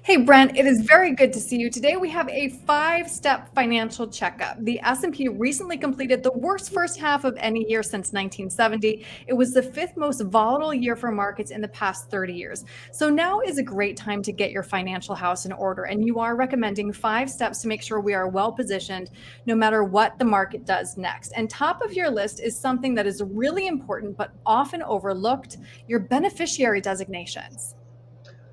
Hey, Brent, it is very good to see you. Today we have a five-step financial checkup. The S&P recently completed the worst first half of any year since 1970. It was the fifth most volatile year for markets in the past 30 years. So now is a great time to get your financial house in order. And you are recommending 5 steps to make sure we are well positioned no matter what the market does next. And top of your list is something that is really important but often overlooked, your beneficiary designations.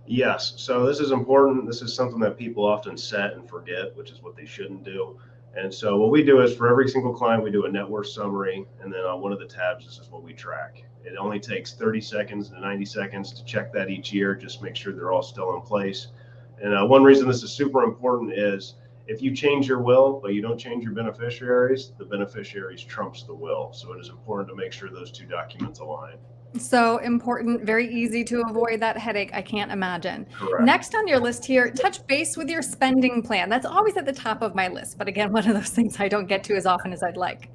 Yes, so this is important. This is something that people often set and forget, which is what they shouldn't do. And so what we do is for every single client, we do a net worth summary, and then on one of the tabs, this is what we track. It only takes 30 seconds to 90 seconds to check that each year, just make sure they're all still in place. And one reason this is super important is if you change your will, but you don't change your beneficiaries, the beneficiaries trumps the will. So it is important to make sure those two documents align. So important, very easy to avoid that headache, I can't imagine. Correct. Next on your list here, touch base with your spending plan. That's always at the top of my list. But again, one of those things I don't get to as often as I'd like.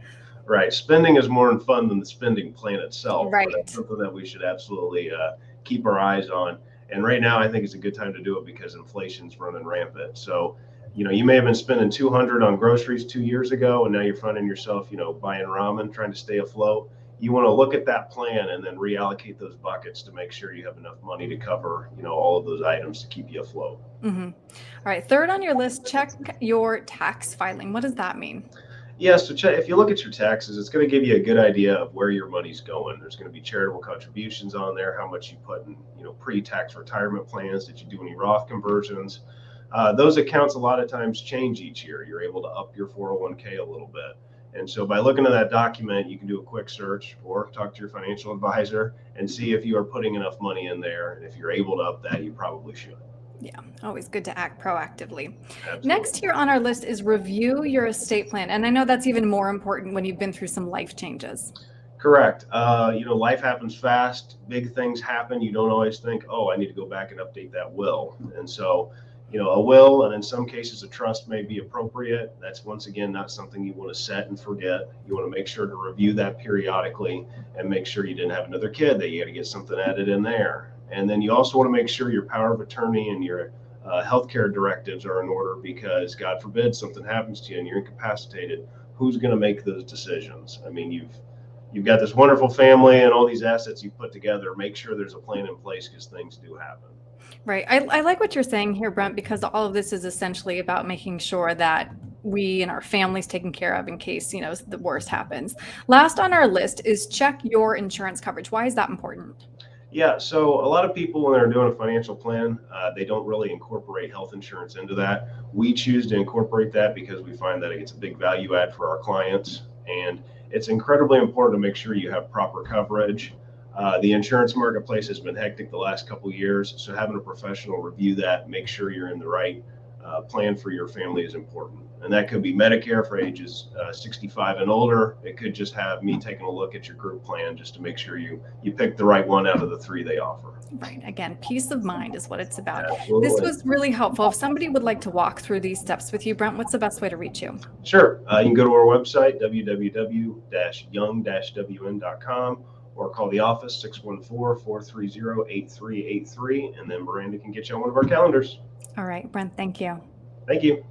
Right. Spending is more fun than the spending plan itself, but that's Right. something that we should absolutely keep our eyes on. And right now, I think it's a good time to do it because inflation's running rampant. So, you may have been spending 200 on groceries 2 years ago, and now you're finding yourself, buying ramen, trying to stay afloat. You want to look at that plan and then reallocate those buckets to make sure you have enough money to cover, all of those items to keep you afloat. All right. Third on your list, check your tax filing. What does that mean? Yeah, so if you look at your taxes, it's going to give you a good idea of where your money's going. There's going to be charitable contributions on there, how much you put in, pre-tax retirement plans. Did you do any Roth conversions? Those accounts a lot of times change each year. You're able to up your 401k a little bit. And so by looking at that document, you can do a quick search or talk to your financial advisor and see if you are putting enough money in there. And if you're able to up that, you probably should. Yeah, always good to act proactively. Next Absolutely. here on our list is review your estate plan. And I know that's even more important when you've been through some life changes. Correct. Life happens fast. Big things happen. You don't always think, oh, I need to go back and update that will. And so, a will and in some cases a trust may be appropriate. That's once again not something you want to set and forget. You want to make sure to review that periodically and make sure you didn't have another kid that you got to get something added in there. And then you also want to make sure your power of attorney and your healthcare directives are in order because God forbid something happens to you and you're incapacitated. Who's going to make those decisions? I mean, you've got this wonderful family and all these assets you've put together. Make sure there's a plan in place because things do happen. Right. I like what you're saying here, Brent, because all of this is essentially about making sure that we and our families taken care of in case, the worst happens. Last on our list is check your insurance coverage. Why is that important? Yeah, so a lot of people, when they're doing a financial plan, they don't really incorporate health insurance into that. We choose to incorporate that because we find that it's a big value add for our clients. And it's incredibly important to make sure you have proper coverage. The insurance marketplace has been hectic the last couple of years, so having a professional review that, make sure you're in the right plan for your family is important. And that could be Medicare for ages 65 and older. It could just have me taking a look at your group plan just to make sure you pick the right one out of the 3 they offer. Right. Again, peace of mind is what it's about. This Absolutely. was really helpful. If somebody would like to walk through these steps with you, Brent, what's the best way to reach you? Sure. You can go to our website, www.young-wn.com, or call the office, 614-430-8383, and then Miranda can get you on one of our calendars. All right, Brent, thank you. Thank you.